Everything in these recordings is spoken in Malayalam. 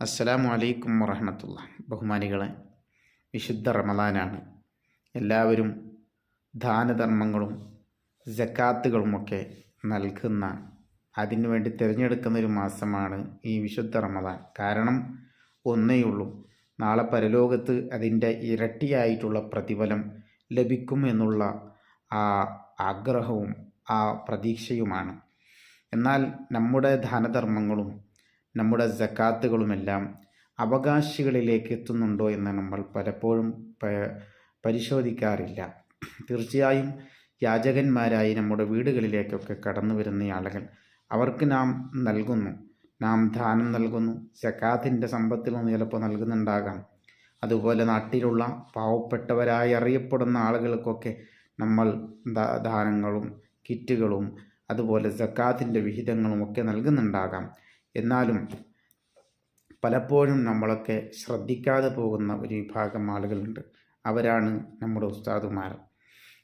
അസ്സലാമു അലൈക്കും വറഹമത്തുള്ള. ബഹുമാനികളെ, വിശുദ്ധ റമദാനാണ്. എല്ലാവരും ദാനധർമ്മങ്ങളും സക്കാത്തുകളുമൊക്കെ നൽകുന്ന, അതിനുവേണ്ടി തിരഞ്ഞെടുക്കുന്ന ഒരു മാസമാണ് ഈ വിശുദ്ധ റമദാൻ. കാരണം ഒന്നേയുള്ളൂ, നാളെ പരലോകത്ത് അതിൻ്റെ ഇരട്ടിയായിട്ടുള്ള പ്രതിഫലം ലഭിക്കും എന്നുള്ള ആ ആഗ്രഹവും ആ പ്രതീക്ഷയുമാണ്. എന്നാൽ നമ്മുടെ ദാനധർമ്മങ്ങളും നമ്മുടെ സക്കാത്തുകളുമെല്ലാം അവകാശികളിലേക്ക് എത്തുന്നുണ്ടോ എന്ന് നമ്മൾ പലപ്പോഴും പരിശോധിക്കാറില്ല. തീർച്ചയായും യാചകന്മാരായി നമ്മുടെ വീടുകളിലേക്കൊക്കെ കടന്നു വരുന്ന ആളുകൾ, അവർക്ക് നാം നൽകുന്നു, നാം ദാനം നൽകുന്നു. സക്കാത്തിൻ്റെ സമ്പത്തിൽ നിന്ന് ചിലപ്പോൾ നൽകുന്നുണ്ടാകാം. അതുപോലെ നാട്ടിലുള്ള പാവപ്പെട്ടവരായി അറിയപ്പെടുന്ന ആളുകൾക്കൊക്കെ നമ്മൾ ദാനങ്ങളും കിറ്റുകളും അതുപോലെ സക്കാത്തിൻ്റെ വിഹിതങ്ങളും ഒക്കെ നൽകുന്നുണ്ടാകാം. എന്നാലും പലപ്പോഴും നമ്മളൊക്കെ ശ്രദ്ധിക്കാതെ പോകുന്ന ഒരു വിഭാഗം ആളുകളുണ്ട്. അവരാണ് നമ്മുടെ ഉസ്താദുമാർ.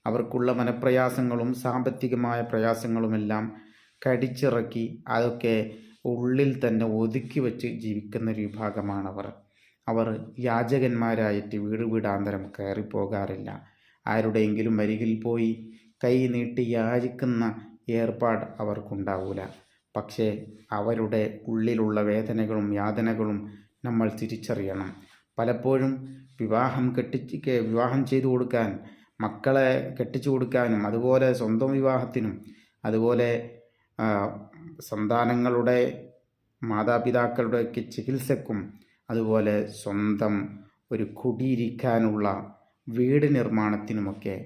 അവർക്കുള്ള മനപ്രയാസങ്ങളും സാമ്പത്തികമായ പ്രയാസങ്ങളുമെല്ലാം കടിച്ചിറക്കി അതൊക്കെ ഉള്ളിൽ തന്നെ ഒതുക്കി വെച്ച് ജീവിക്കുന്ന ഒരു വിഭാഗമാണവർ. അവർ യാചകന്മാരായിട്ട് വീട് വീടാന്തരം കയറിപ്പോകാറില്ല. ആരുടെയെങ്കിലും അരികിൽ പോയി കൈ നീട്ടി യാചിക്കുന്ന ഏർപ്പാട് അവർക്കുണ്ടാവില്ല. പക്ഷേ അവരുടെ ഉള്ളിലുള്ള വേദനകളും യാതനകളും നമ്മൾ തിരിച്ചറിയണം. പലപ്പോഴും വിവാഹം ചെയ്തു കൊടുക്കാൻ, മക്കളെ കെട്ടിച്ചു കൊടുക്കാനും, അതുപോലെ സ്വന്തം വിവാഹത്തിനും, അതുപോലെ സന്താനങ്ങളുടെ മാതാപിതാക്കളുടെയൊക്കെ ചികിത്സക്കും, അതുപോലെ സ്വന്തം ഒരു കുടിയിരിക്കാനുള്ള വീട് നിർമ്മാണത്തിനുമൊക്കെ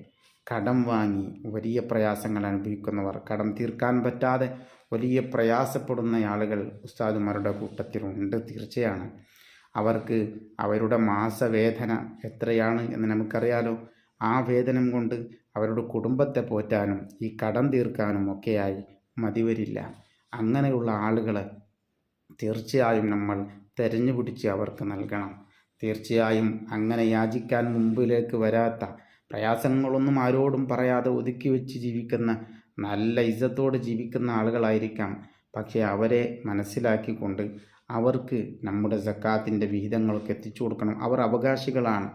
കടം വാങ്ങി വലിയ പ്രയാസങ്ങൾ അനുഭവിക്കുന്നവർ, കടം തീർക്കാൻ പറ്റാതെ വലിയ പ്രയാസപ്പെടുന്ന ആളുകൾ ഉസ്താദുമാരുടെ കൂട്ടത്തിലുണ്ട്. തീർച്ചയാണ്. അവർക്ക് അവരുടെ മാസവേതന എത്രയാണ് എന്ന് നമുക്കറിയാലോ. ആ വേതനം കൊണ്ട് അവരുടെ കുടുംബത്തെ പോറ്റാനും ഈ കടം തീർക്കാനും ഒക്കെയായി മതിവരില്ല. അങ്ങനെയുള്ള ആളുകളെ തീർച്ചയായും നമ്മൾ തെരഞ്ഞു പിടിച്ച് അവർക്ക് നൽകണം. തീർച്ചയായും അങ്ങനെ യാചിക്കാൻ മുമ്പിലേക്ക് വരാത്ത, പ്രയാസങ്ങളൊന്നും ആരോടും പറയാതെ ഒതുക്കി വെച്ച് ജീവിക്കുന്ന, നല്ല ഇസ്സത്തോട് ജീവിക്കുന്ന ആളുകളായിരിക്കാം. പക്ഷേ അവരെ മനസ്സിലാക്കിക്കൊണ്ട് അവർക്ക് നമ്മുടെ സക്കാത്തിൻ്റെ വിഹിതങ്ങളൊക്കെ എത്തിച്ചു കൊടുക്കണം. അവർ അവകാശികളാണ്.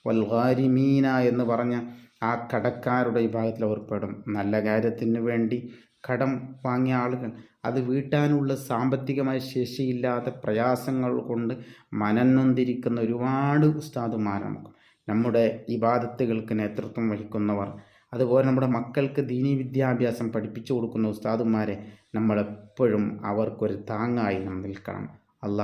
വൽഗാരിമീന എന്ന് പറഞ്ഞ ആ കടക്കാരുടെ വിഭാഗത്തിൽ അവർ പെടും. നല്ല കാര്യത്തിന് വേണ്ടി കടം വാങ്ങിയ ആളുകൾ, അത് വീട്ടാനുള്ള സാമ്പത്തികമായ ശേഷിയില്ലാതെ പ്രയാസങ്ങൾ കൊണ്ട് മനംനൊന്തിരിക്കുന്ന ഒരുപാട് ഉസ്താദുമാർ, നമ്മുടെ ഇബാദത്തുകൾക്ക് നേതൃത്വം വഹിക്കുന്നവർ, അതുപോലെ നമ്മുടെ മക്കൾക്ക് ദീനീ വിദ്യാഭ്യാസം പഠിപ്പിച്ചു കൊടുക്കുന്ന ഉസ്താദുമാരെ നമ്മളെപ്പോഴും അവർക്കൊരു താങ്ങായി നാം നിൽക്കണം.